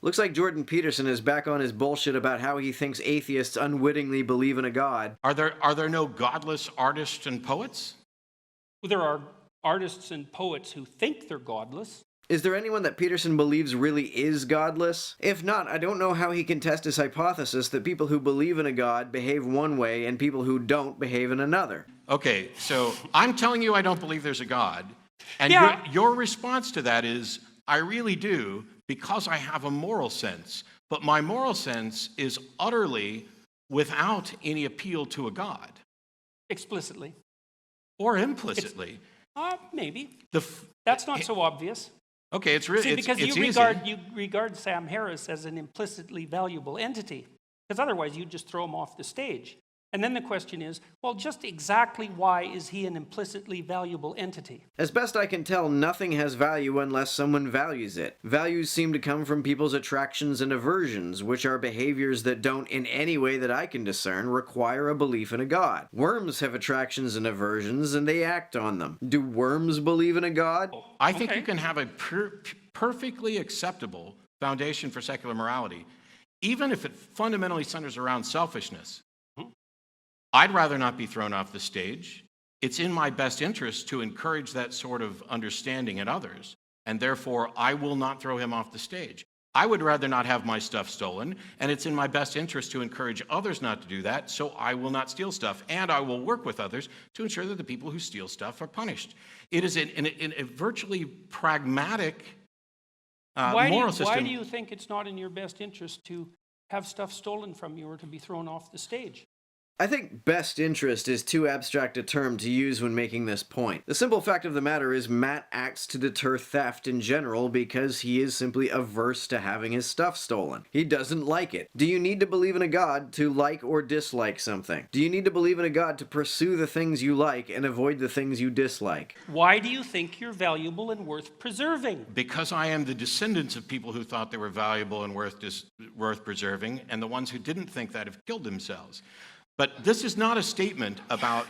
Looks like Jordan Peterson is back on his bullshit about how he thinks atheists unwittingly believe in a god. Are there no godless artists and poets? Well, there are artists and poets who think they're godless. Is there anyone that Peterson believes really is godless? If not, I don't know how he can test his hypothesis that people who believe in a god behave one way and people who don't behave in another. Okay, so I'm telling you I don't believe there's a God. And Yeah. your response to that is, I really do, because I have a moral sense. But my moral sense is utterly without any appeal to a God. Explicitly. Or implicitly. Maybe. The f- That's not so obvious. okay, it's really See, it's, because it's you easy. regard Sam Harris as an implicitly valuable entity. Because otherwise you'd just throw him off the stage. And then the question is, well, just exactly why is he an implicitly valuable entity? As best I can tell, nothing has value unless someone values it. Values seem to come from people's attractions and aversions, which are behaviors that don't, in any way that I can discern, require a belief in a god. Worms have attractions and aversions, and they act on them. Do worms believe in a god? I think Okay. you can have a perfectly acceptable foundation for secular morality, even if it fundamentally centers around selfishness. I'd rather not be thrown off the stage. It's in my best interest to encourage that sort of understanding in others, and therefore I will not throw him off the stage. I would rather not have my stuff stolen, and it's in my best interest to encourage others not to do that, so I will not steal stuff, and I will work with others to ensure that the people who steal stuff are punished. It is in a virtually pragmatic moral system. Why do you think it's not in your best interest to have stuff stolen from you or to be thrown off the stage? I think best interest is too abstract a term to use when making this point. The simple fact of the matter is Matt acts to deter theft in general because he is simply averse to having his stuff stolen. He doesn't like it. Do you need to believe in a god to like or dislike something? Do you need to believe in a god to pursue the things you like and avoid the things you dislike? Why do you think you're valuable and worth preserving? Because I am the descendants of people who thought they were valuable and worth preserving, and the ones who didn't think that have killed themselves. But this is not a statement about...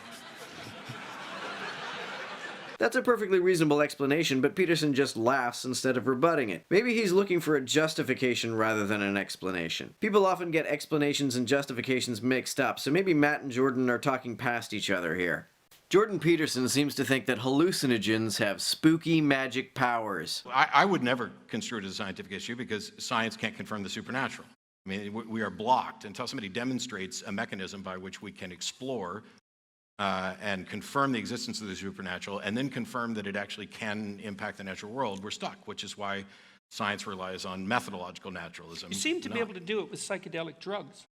That's a perfectly reasonable explanation, but Peterson just laughs instead of rebutting it. Maybe he's looking for a justification rather than an explanation. People often get explanations and justifications mixed up, so maybe Matt and Jordan are talking past each other here. Jordan Peterson seems to think that hallucinogens have spooky magic powers. I would never construe it as a scientific issue because science can't confirm the supernatural. I mean, we are blocked until somebody demonstrates a mechanism by which we can explore and confirm the existence of the supernatural and then confirm that it actually can impact the natural world. We're stuck, which is why science relies on methodological naturalism. You seem to be able to do it with psychedelic drugs.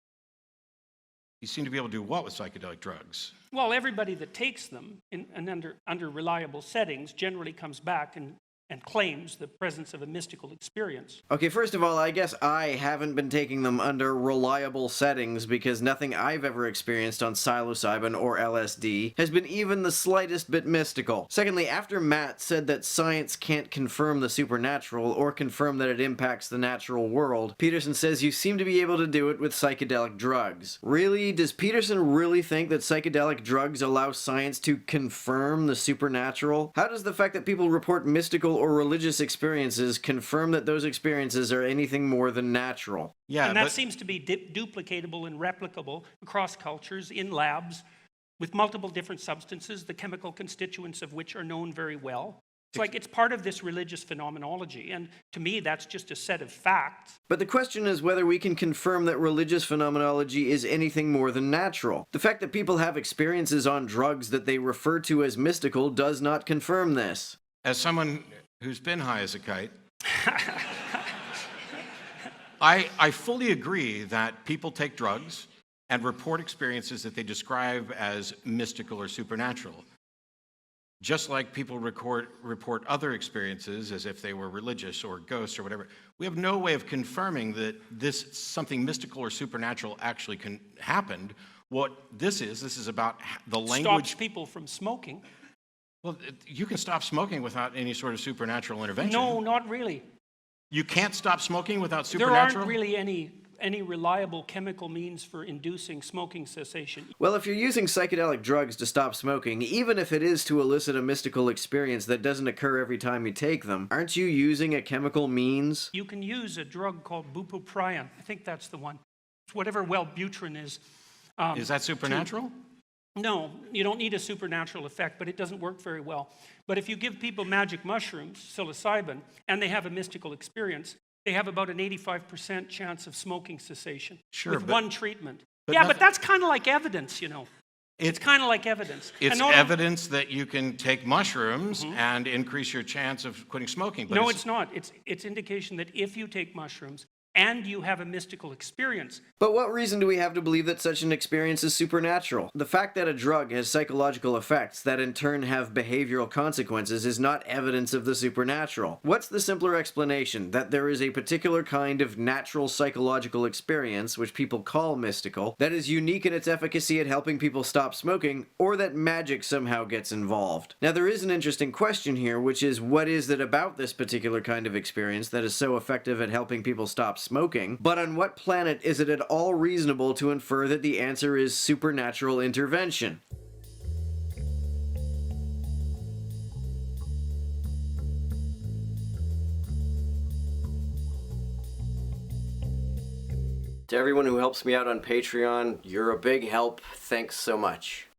You seem to be able to do what with psychedelic drugs? Well, everybody that takes them under reliable settings generally comes back and claims the presence of a mystical experience. Okay, first of all, I guess I haven't been taking them under reliable settings because nothing I've ever experienced on psilocybin or LSD has been even the slightest bit mystical. Secondly, after Matt said that science can't confirm the supernatural or confirm that it impacts the natural world, Peterson says you seem to be able to do it with psychedelic drugs. Really? Does Peterson really think that psychedelic drugs allow science to confirm the supernatural? How does the fact that people report mystical or religious experiences confirm that those experiences are anything more than natural? Yeah, and that seems to be duplicatable and replicable across cultures in labs with multiple different substances, the chemical constituents of which are known very well. It's like it's part of this religious phenomenology, and to me that's just a set of facts. But the question is whether we can confirm that religious phenomenology is anything more than natural. The fact that people have experiences on drugs that they refer to as mystical does not confirm this. as someone who's been high as a kite, I fully agree that people take drugs and report experiences that they describe as mystical or supernatural. Just like people report other experiences as if they were religious or ghosts or whatever. We have no way of confirming that this something mystical or supernatural actually happened. What this is about the language. Stops people from smoking. Well, you can stop smoking without any sort of supernatural intervention. No, not really. You can't stop smoking without supernatural? There aren't really any any reliable chemical means for inducing smoking cessation. Well, if you're using psychedelic drugs to stop smoking, even if it is to elicit a mystical experience that doesn't occur every time you take them, aren't you using a chemical means? You can use a drug called bupropion. I think that's the one. It's whatever Wellbutrin is. Is that supernatural? No, you don't need a supernatural effect, but it doesn't work very well. But if you give people magic mushrooms, psilocybin, and they have a mystical experience, they have about an 85% chance of smoking cessation with one treatment. But that's kind of like evidence, you know. It's kind of like evidence. It's evidence that you can take mushrooms and increase your chance of quitting smoking. But no, it's not. It's indication that if you take mushrooms and you have a mystical experience. But what reason do we have to believe that such an experience is supernatural? The fact that a drug has psychological effects that in turn have behavioral consequences is not evidence of the supernatural. What's the simpler explanation? That there is a particular kind of natural psychological experience, which people call mystical, that is unique in its efficacy at helping people stop smoking, or that magic somehow gets involved? Now there is an interesting question here, which is what is it about this particular kind of experience that is so effective at helping people stop smoking, but on what planet is it at all reasonable to infer that the answer is supernatural intervention? To everyone who helps me out on Patreon, you're a big help. Thanks so much.